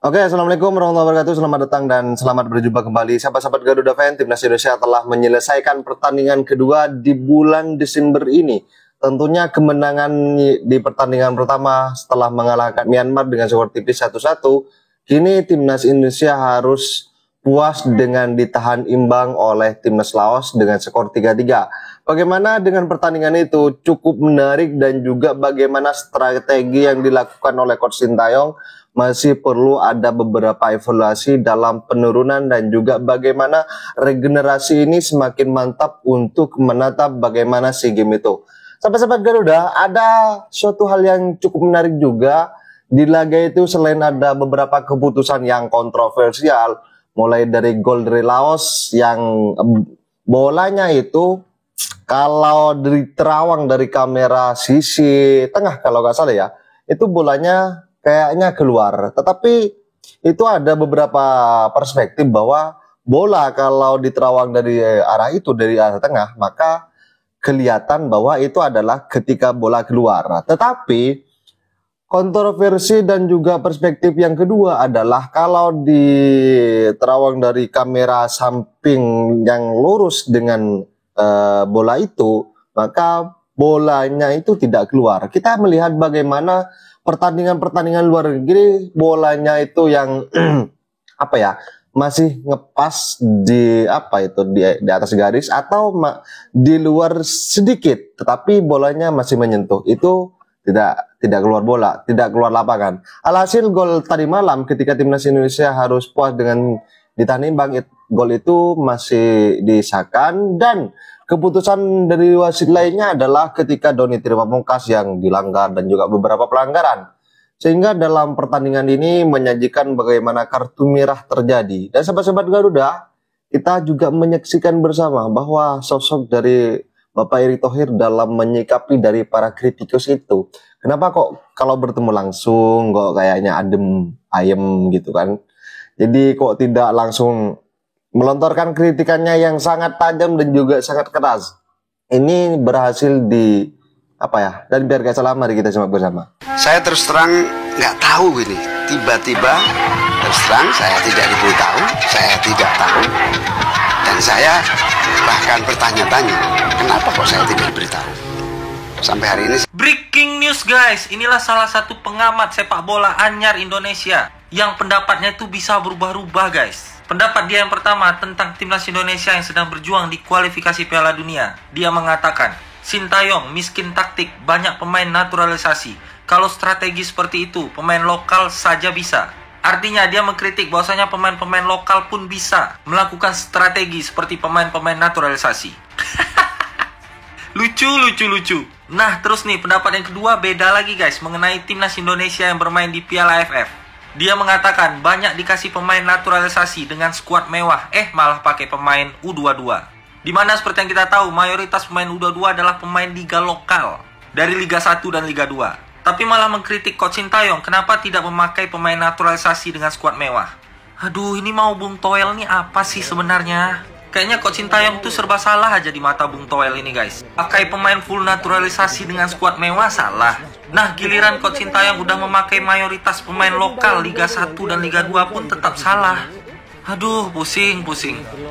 Oke, Assalamualaikum warahmatullahi wabarakatuh. Selamat datang dan selamat berjumpa kembali. Sahabat-sahabat Garuda Fan, Timnas Indonesia telah menyelesaikan pertandingan kedua di bulan Desember ini. Tentunya kemenangan di pertandingan pertama setelah mengalahkan Myanmar dengan skor tipis 1-1. Kini Timnas Indonesia harus puas dengan ditahan imbang oleh Timnas Laos dengan skor 3-3. Bagaimana dengan pertandingan itu? Cukup menarik dan juga bagaimana strategi yang dilakukan oleh Coach Sintayong. Masih perlu ada beberapa evaluasi dalam penurunan dan juga bagaimana regenerasi ini semakin mantap untuk menatap bagaimana SEA Games itu. Sahabat-sahabat Garuda, ada suatu hal yang cukup menarik juga di laga itu. Selain ada beberapa keputusan yang kontroversial, mulai dari gol dari Laos yang bolanya itu kalau dari terawang dari kamera sisi tengah kalau nggak salah ya, itu bolanya kayaknya keluar. Tetapi itu ada beberapa perspektif bahwa bola kalau diterawang dari arah itu, dari arah tengah, maka kelihatan bahwa itu adalah ketika bola keluar. Tetapi kontroversi dan juga perspektif yang kedua adalah kalau diterawang dari kamera samping yang lurus dengan bola itu, maka bolanya itu tidak keluar. Kita melihat bagaimana pertandingan-pertandingan luar negeri bolanya itu yang apa ya, masih ngepas di apa itu di atas garis atau di luar sedikit, tetapi bolanya masih menyentuh. Itu tidak keluar bola, tidak keluar lapangan. Alhasil gol tadi malam ketika Timnas Indonesia harus puas dengan ditahan imbang, gol itu masih disahkan dan keputusan dari wasit lainnya adalah ketika Doni Pamungkas yang dilanggar dan juga beberapa pelanggaran. Sehingga dalam pertandingan ini menyajikan bagaimana kartu merah terjadi. Dan sahabat-sahabat Garuda, kita juga menyaksikan bersama bahwa sosok dari Bapak Erick Thohir dalam menyikapi dari para kritikus itu. Kenapa kok kalau bertemu langsung kok kayaknya adem ayem gitu kan. Jadi kok tidak langsung melontarkan kritikannya yang sangat tajam dan juga sangat keras. Ini berhasil di apa ya? Dan biar gak salah, mari kita simak bersama. Saya terus terang nggak tahu ini. Tiba-tiba terus terang saya tidak diberitahu, saya tidak tahu. Dan saya bahkan bertanya-tanya, kenapa kok saya tidak diberitahu? Sampai hari ini. Breaking news guys, inilah salah satu pengamat sepak bola anyar Indonesia yang pendapatnya itu bisa berubah-ubah guys. Pendapat dia yang pertama tentang Timnas Indonesia yang sedang berjuang di kualifikasi Piala Dunia. Dia mengatakan, Sintayong miskin taktik, banyak pemain naturalisasi. Kalau strategi seperti itu, pemain lokal saja bisa. Artinya dia mengkritik bahwasanya pemain-pemain lokal pun bisa melakukan strategi seperti pemain-pemain naturalisasi. Lucu. Nah terus nih, pendapat yang kedua beda lagi guys mengenai Timnas Indonesia yang bermain di Piala AFF. Dia mengatakan banyak dikasih pemain naturalisasi dengan skuad mewah, malah pakai pemain U22. Dimana seperti yang kita tahu, mayoritas pemain U22 adalah pemain liga lokal dari Liga 1 dan Liga 2. Tapi malah mengkritik Coach Sintayong kenapa tidak memakai pemain naturalisasi dengan skuad mewah. Aduh, ini mau Bung Toel nih apa sih sebenarnya? Kayaknya Coach Sintayong tuh serba salah aja di mata Bung Toel ini guys. Pakai pemain full naturalisasi dengan skuad mewah salah. Nah giliran Coach Sintayong udah memakai mayoritas pemain lokal Liga 1 dan Liga 2 pun tetap salah. Aduh pusing.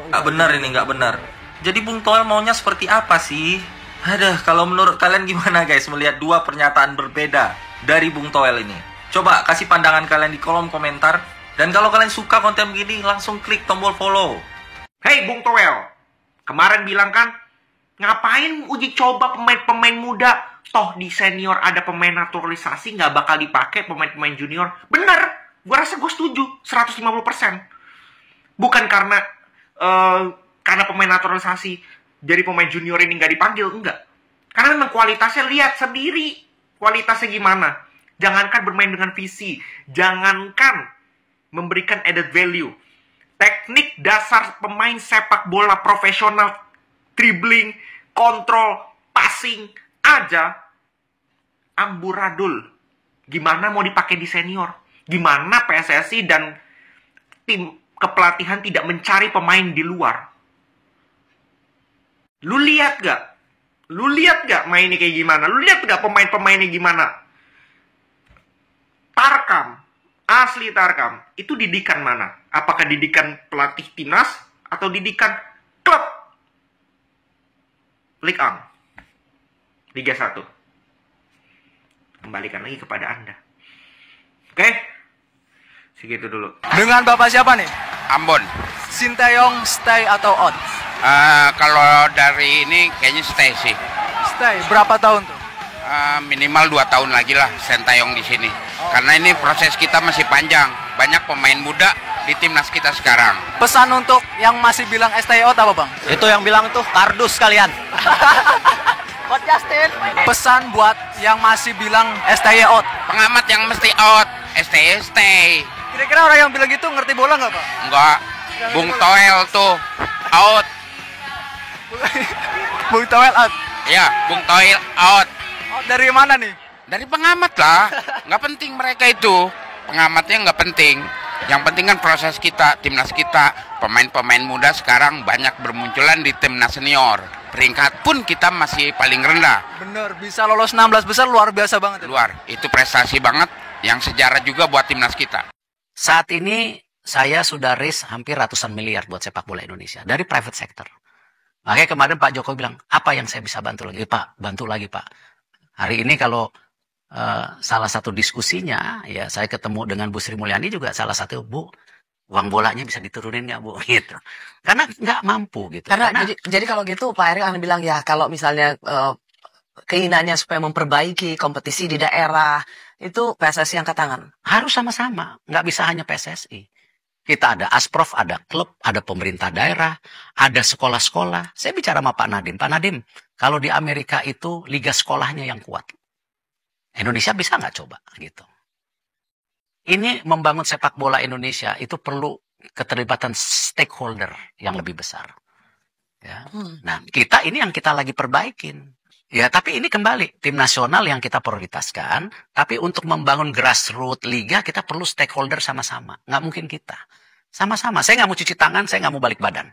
Gak benar ini, gak benar. Jadi Bung Toel maunya seperti apa sih? Aduh, kalau menurut kalian gimana guys melihat dua pernyataan berbeda dari Bung Toel ini? Coba kasih pandangan kalian di kolom komentar. Dan kalau kalian suka konten begini, langsung klik tombol follow. Hei Bung Toel, kemarin bilang kan, ngapain uji coba pemain-pemain muda? Toh di senior ada pemain naturalisasi, nggak bakal dipakai pemain-pemain junior. Bener, gue rasa gue setuju, 150%. Bukan karena pemain naturalisasi, jadi pemain junior ini nggak dipanggil, enggak. Karena memang kualitasnya lihat sendiri, kualitasnya gimana. Jangankan bermain dengan visi, jangankan memberikan added value. Teknik dasar pemain sepak bola profesional, dribbling, kontrol, passing aja amburadul. Gimana mau dipakai di senior? Gimana PSSI dan tim kepelatihan tidak mencari pemain di luar? Lu lihat gak mainnya kayak gimana? Lu lihat gak pemain-pemainnya gimana? Tarkam, Asli Tarkam, itu didikan mana? Apakah didikan pelatih timnas atau didikan klub? Ligue 1, Liga 1. Kembalikan lagi kepada Anda. Oke? Segitu dulu. Dengan Bapak siapa nih? Ambon. Sinteyong stay atau out? Kalau dari ini kayaknya stay sih. Stay. Berapa tahun tuh? Minimal 2 tahun lagi lah Sinteyong di sini. Karena ini proses kita masih panjang. Banyak pemain muda di timnas kita sekarang. Pesan untuk yang masih bilang stay out apa, Bang? Itu yang bilang tuh kardus kalian. Coach Justin. Pesan buat yang masih bilang stay out. Pengamat yang mesti out, stay. Kira-kira orang yang bilang gitu ngerti bola nggak, Pak? Enggak. Bung Toel tuh out. Bung Toel out. Ya, Bung Toel out. Out dari mana nih? Dari pengamat lah. Nggak penting mereka itu. Pengamatnya nggak penting. Yang penting kan proses kita, timnas kita. Pemain-pemain muda sekarang banyak bermunculan di timnas senior. Peringkat pun kita masih paling rendah. Bener, bisa lolos 16 besar luar biasa banget. Luar, itu prestasi banget. Yang sejarah juga buat timnas kita. Saat ini saya sudah raise hampir ratusan miliar buat sepak bola Indonesia dari private sector. Makanya kemarin Pak Jokowi bilang, apa yang saya bisa bantu lagi? Pak, bantu lagi Pak. Hari ini kalau salah satu diskusinya, ya saya ketemu dengan Bu Sri Mulyani juga salah satu, Bu, uang bolanya bisa diturunin nggak Bu? Gitu. Karena nggak mampu gitu. Karena jadi kalau gitu Pak Erick akan bilang ya kalau misalnya keinginannya supaya memperbaiki kompetisi di daerah, itu PSSI angkat tangan. Harus sama-sama, nggak bisa hanya PSSI. Kita ada Asprof, ada klub, ada pemerintah daerah, ada sekolah-sekolah. Saya bicara sama Pak Nadiem. Pak Nadiem, kalau di Amerika itu liga sekolahnya yang kuat. Indonesia bisa nggak coba gitu. Ini membangun sepak bola Indonesia itu perlu keterlibatan stakeholder yang lebih besar. Ya. Nah, kita ini yang kita lagi perbaikin. Ya, tapi ini kembali tim nasional yang kita prioritaskan. Tapi untuk membangun grassroots liga kita perlu stakeholder sama-sama. Nggak mungkin kita sama-sama. Saya nggak mau cuci tangan, saya nggak mau balik badan.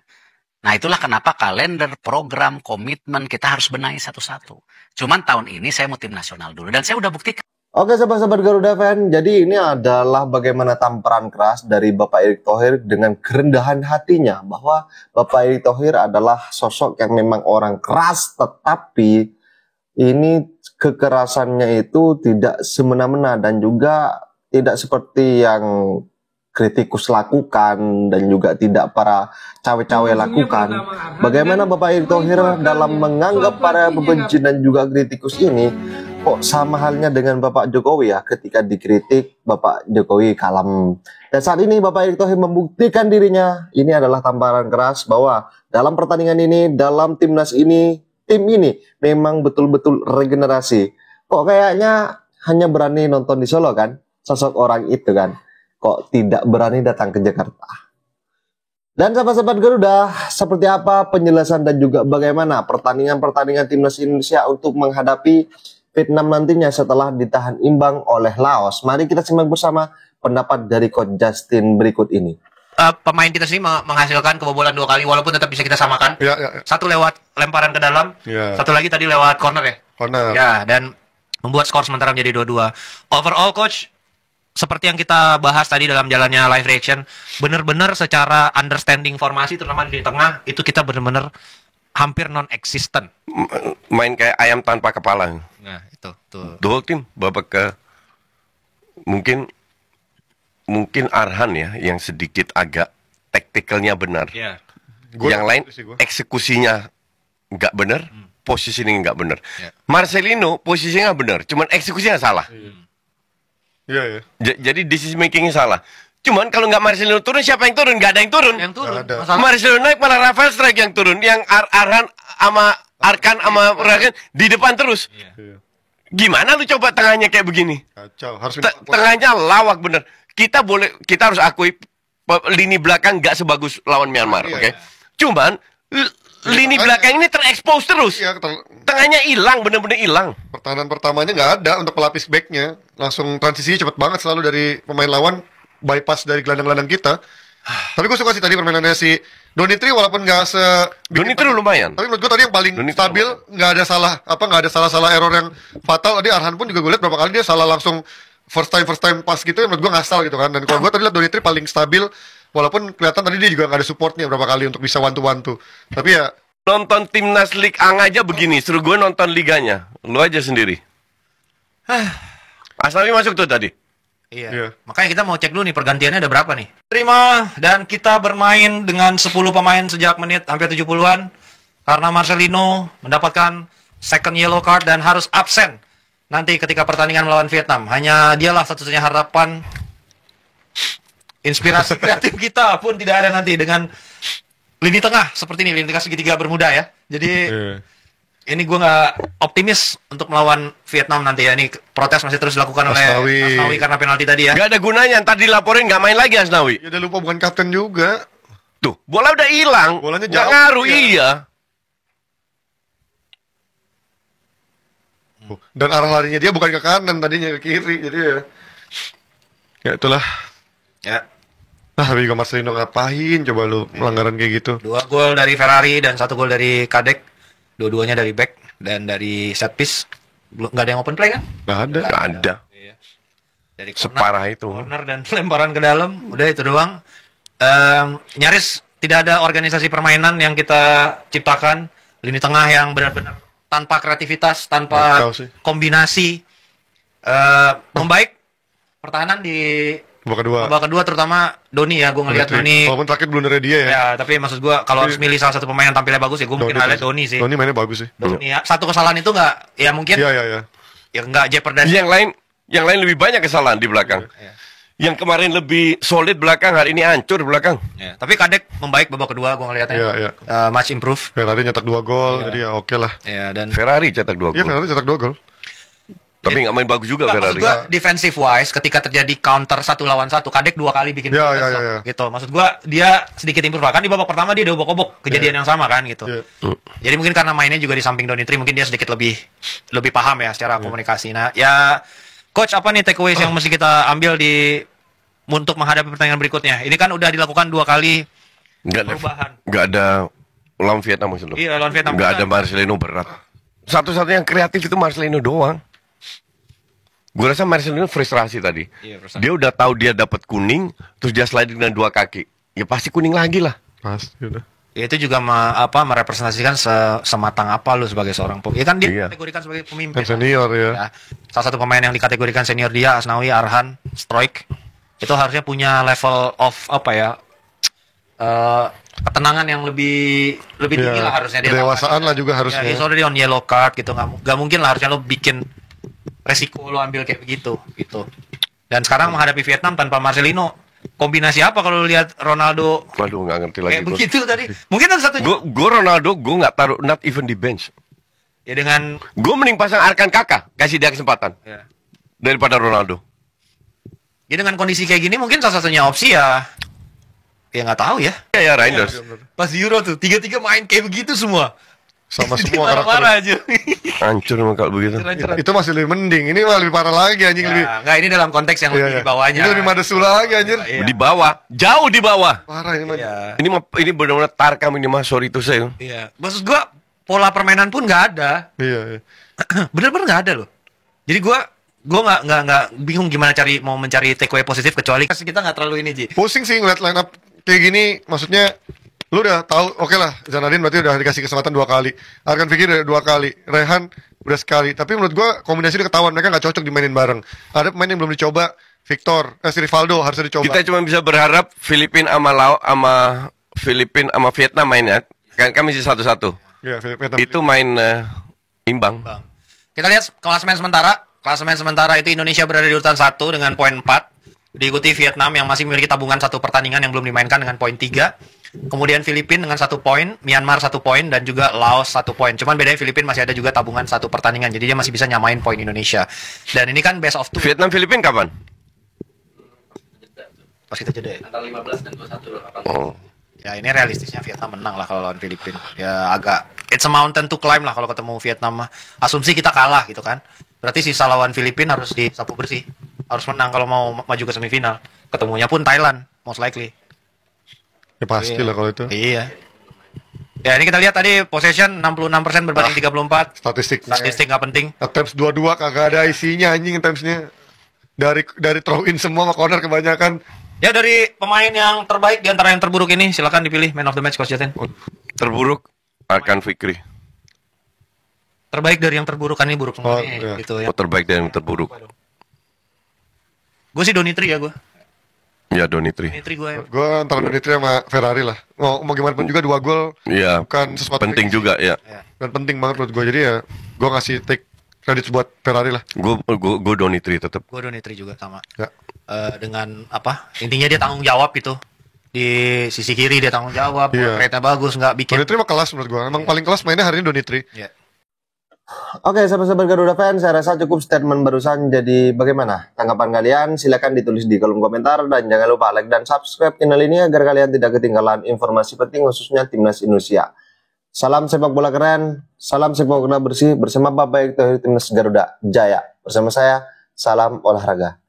Nah, itulah kenapa kalender, program, komitmen kita harus benahi satu-satu. Cuman tahun ini saya mau tim nasional dulu dan saya udah buktikan. Oke sahabat-sahabat Garuda Fan, jadi ini adalah bagaimana tamparan keras dari Bapak Erick Thohir dengan kerendahan hatinya bahwa Bapak Erick Thohir adalah sosok yang memang orang keras, tetapi ini kekerasannya itu tidak semena-mena dan juga tidak seperti yang kritikus lakukan dan juga tidak para cawe-cawe lakukan. Bagaimana Bapak Erick Thohir dalam menganggap para pembenci dan juga kritikus ini kok sama halnya dengan Bapak Jokowi ya, ketika dikritik Bapak Jokowi kalem. Dan saat ini Bapak Erick Thohir membuktikan dirinya, ini adalah tamparan keras bahwa dalam pertandingan ini, dalam timnas ini, tim ini memang betul-betul regenerasi. Kok kayaknya hanya berani nonton di Solo kan, sosok orang itu kan. Kok tidak berani datang ke Jakarta. Dan sahabat-sahabat Garuda, seperti apa penjelasan dan juga bagaimana pertandingan-pertandingan timnas Indonesia untuk menghadapi Vietnam nantinya setelah ditahan imbang oleh Laos. Mari kita simak bersama pendapat dari Coach Justin berikut ini. Pemain kita sini menghasilkan kebobolan 2 kali walaupun tetap bisa kita samakan. Ya. Satu lewat lemparan ke dalam, satu lagi tadi lewat corner ya. Corner. Ya, dan membuat skor sementara menjadi 2-2. Overall coach, seperti yang kita bahas tadi dalam jalannya live reaction, benar-benar secara understanding formasi terutama di tengah itu kita benar-benar hampir non-existent. Main kayak ayam tanpa kepala. Nah, itu tuh. Dua tim babak ke mungkin Arhan ya yang sedikit agak taktikalnya benar. Yeah. Yang lain eksekusinya nggak benar, posisinya nggak benar. Yeah. Marcelino posisinya benar, cuman eksekusinya salah. Yeah. Jadi decision makingnya salah. Cuman kalau nggak Marcelino turun, siapa yang turun? Nggak ada yang turun. Yang turun. Marcelino naik malah Rafael Strike yang turun. Yang Arhan sama Arkan sama Rakan di depan terus. Yeah. Gimana lu coba tengahnya kayak begini? Kacau. Harus tengahnya lawak bener. Kita harus akui lini belakang nggak sebagus lawan Myanmar, oke? Cuman lini belakang ini terekspos terus. Iya, tengahnya hilang, bener-bener hilang. Pertahanan pertamanya nggak ada untuk pelapis backnya. Langsung transisinya cepet banget selalu dari pemain lawan, bypass dari gelandang-gelandang kita. Tapi gue suka sih tadi permainannya si Donitri walaupun nggak Donitri lumayan. Tapi menurut gue tadi yang paling stabil, nggak ada salah error yang fatal. Tadi Arhan pun juga gue lihat berapa kali dia salah langsung first time pas gitu menurut gue ngasal gitu kan. Dan kalau gue tadi lihat Donitri paling stabil, walaupun kelihatan tadi dia juga nggak ada supportnya berapa kali untuk bisa one to. Tapi ya nonton timnas Ligue 1 aja begini, suruh gue nonton liganya. Lu aja sendiri. Asnawi masuk tuh tadi. Iya. Makanya kita mau cek dulu nih pergantiannya ada berapa nih. Terima, dan kita bermain dengan 10 pemain sejak menit hampir 70-an. Karena Marcelino mendapatkan second yellow card dan harus absen nanti ketika pertandingan melawan Vietnam. Hanya dialah satu-satunya harapan. Inspirasi kreatif kita pun tidak ada nanti dengan lini tengah seperti ini, lini tengah segitiga bermuda ya. Jadi ini gue nggak optimis untuk melawan Vietnam nanti ya. Ini protes masih terus dilakukan oleh Asnawi karena penalti tadi ya. Gak ada gunanya, ntar dilaporin nggak main lagi Asnawi. Ya udah lupa bukan kapten juga. Tuh, bola udah hilang. Bolanya nggak jauh. ngaruh, iya. Dan arah larinya dia bukan ke kanan, tadinya ke kiri. Jadi ya itulah. Ya. Nah, tapi juga Marcelino ngapain coba lu pelanggaran kayak gitu. 2 gol dari Ferrari dan 1 gol dari Kadek. Dua-duanya dari back dan dari set piece. Belum, nggak ada yang open play kan? Nggak ada. Iya. Dari Separah itu. Corner dan lemparan ke dalam. Udah itu doang. Nyaris tidak ada organisasi permainan yang kita ciptakan. Lini tengah yang benar-benar tanpa kreativitas, tanpa kombinasi. Membaik pertahanan di babak kedua terutama Doni ya, gue ngelihat Doni. Walaupun terakhir blundernya dia ya. Ya, tapi maksud gue kalau harus milih salah satu pemain yang tampilnya bagus ya gue mungkin highlight Doni sih. Doni mainnya bagus sih. Doni ya. Satu kesalahan itu nggak, ya mungkin. Iya. Ya nggak jeopardize. Yang lain lebih banyak kesalahan di belakang. Yang kemarin lebih solid belakang, hari ini hancur belakang. Ya, tapi Kadek membaik babak kedua gue ngelihatnya. Iya. Much improve. Ferrari nyetak 2 gol, jadi ya oke lah. Ya, dan Ferrari cetak 2 gol. Iya, Ferrari cetak 2 gol. Tapi nggak main bagus juga Ferrari. Maksud gue defensive wise ketika terjadi counter 1 lawan 1 Kadek 2 kali bikin ya. gitu. Maksud gue dia sedikit improve, kan di babak pertama dia udah obok-obok kejadian yang sama kan gitu. Jadi mungkin karena mainnya juga di samping Donitri mungkin dia sedikit lebih paham ya secara komunikasi. Nah ya coach, apa nih takeaways yang mesti kita ambil untuk menghadapi pertandingan berikutnya? Ini kan udah dilakukan 2 kali perubahan. Nggak ada lawan Vietnam maksud lu? Iya, lawan Vietnam. Nggak ada Marcelino berat. Satu-satunya yang kreatif itu Marcelino doang. Gue rasa Marcelino frustrasi tadi. Iya, dia udah tahu dia dapat kuning, terus dia sliding dengan 2 kaki. Ya pasti kuning lagi lah. Pasti udah. Ya, itu juga merepresentasikan sematang apa lu sebagai seorang pemain. Ya kan dia kategorikan sebagai pemimpin. Senior ya. Salah satu pemain yang dikategorikan senior dia, Asnawi, Arhan, Stroik. Itu harusnya punya level of ketenangan yang lebih tinggi lah harusnya dia. Kedewasaan lah juga harusnya. Ya, already on yellow card gitu, nggak mungkin lah harusnya lo bikin resiko lo ambil kayak begitu gitu. Dan sekarang menghadapi Vietnam tanpa Marcelino, kombinasi apa kalau lo lihat Ronaldo? Waduh, nggak ngerti lagi. Kayak begitu tadi. Mungkin ada satu. Gue Ronaldo, gue nggak taruh not even di bench. Ya dengan. Gue mending pasang Arkan Kakak, kasih dia kesempatan. Ya. Daripada Ronaldo. Ya dengan kondisi kayak gini mungkin salah satunya opsi ya nggak tahu ya. Ya Reinders. Pas Euro tuh 3-3 main kayak begitu semua. Sama semua marah-marah aja. Hancur emang kalau begitu. Itu masih lebih mending. Ini malah lebih parah lagi anjing. Nggak, ini dalam konteks yang lebih di bawahnya. Ini lebih madesula lagi anjir. Di bawah, jauh di bawah. Parah ini mah. Ini benar-benar tarkam ini mah, sorry to say. Iya. Maksud gua pola permainan pun nggak ada. Iya. Bener-bener nggak ada loh. Jadi gua nggak bingung gimana mau mencari takeaway positif kecuali kita nggak terlalu ini, Ji. Pusing sih ngeliat line up kayak gini, maksudnya lu udah tahu, oke lah, Zanadin berarti udah dikasih kesempatan 2 kali, Arkan Fikri udah 2 kali, Rehan udah sekali, tapi menurut gua kombinasi udah ketahuan, mereka nggak cocok dimainin bareng. Ada pemain yang belum dicoba, si Rivaldo harusnya dicoba. Kita cuma bisa berharap Filipina sama Vietnam mainnya, kan masih 1-1. Iya, itu main imbang. Kita lihat klasemen sementara. Klasemen sementara itu Indonesia berada di urutan 1 dengan poin 4. Diikuti Vietnam yang masih memiliki tabungan 1 pertandingan yang belum dimainkan dengan poin 3. Kemudian Filipina dengan 1 poin, Myanmar 1 poin, dan juga Laos 1 poin. Cuman bedanya Filipina masih ada juga tabungan 1 pertandingan, jadi dia masih bisa nyamain poin Indonesia. Dan ini kan best of 2. Vietnam Filipina kapan? Pas kita jeda ya? Antara 15 dan 21 Oh. Ya ini realistisnya Vietnam menang lah kalau lawan Filipina. Ya agak, it's a mountain to climb lah kalau ketemu Vietnam mah. Asumsi kita kalah gitu kan. Berarti sisa lawan Filipina harus disapu bersih. Harus menang kalau mau maju ke semifinal. Ketemunya pun Thailand, most likely. Ya pasti lah kalau itu. Iya. Ya ini kita lihat tadi possession 66% berbanding 34. Statistik nggak penting. Attempts 22 kagak ada isinya anjing attempts-nya. dari throw in semua sama corner kebanyakan. Ya dari pemain yang terbaik di antara yang terburuk ini silakan dipilih man of the match Coach Jatin. Terburuk Arkan Fikri. Terbaik dari yang terburuk kan ini buruk semua gitu ya. Terbaik dari yang terburuk. Gue sih Donitri ya gue. Ya Donitri. Gue antara Donitri sama Ferrari lah. Mau gimana pun juga 2 gol. Iya. Bukan sesuatu penting juga ya. Dan penting banget menurut gue. Jadi ya gue ngasih take kredit buat Ferrari lah. Gue Donitri tetap. Gue Donitri juga sama. Ya. Dengan apa? Intinya dia tanggung jawab gitu. Di sisi kiri dia tanggung jawab. Kereta bagus nggak bikin. Donitri mah kelas menurut gue. Emang paling kelas mainnya hari ini Donitri. Iya. Oke, sahabat-sahabat Garuda fans, saya rasa cukup statement barusan. Jadi bagaimana tanggapan kalian? Silakan ditulis di kolom komentar dan jangan lupa like dan subscribe channel ini agar kalian tidak ketinggalan informasi penting khususnya Timnas Indonesia. Salam sepak bola keren, salam sepak bola bersih bersama Bapak Ekto Timnas Garuda Jaya. Bersama saya, salam olahraga.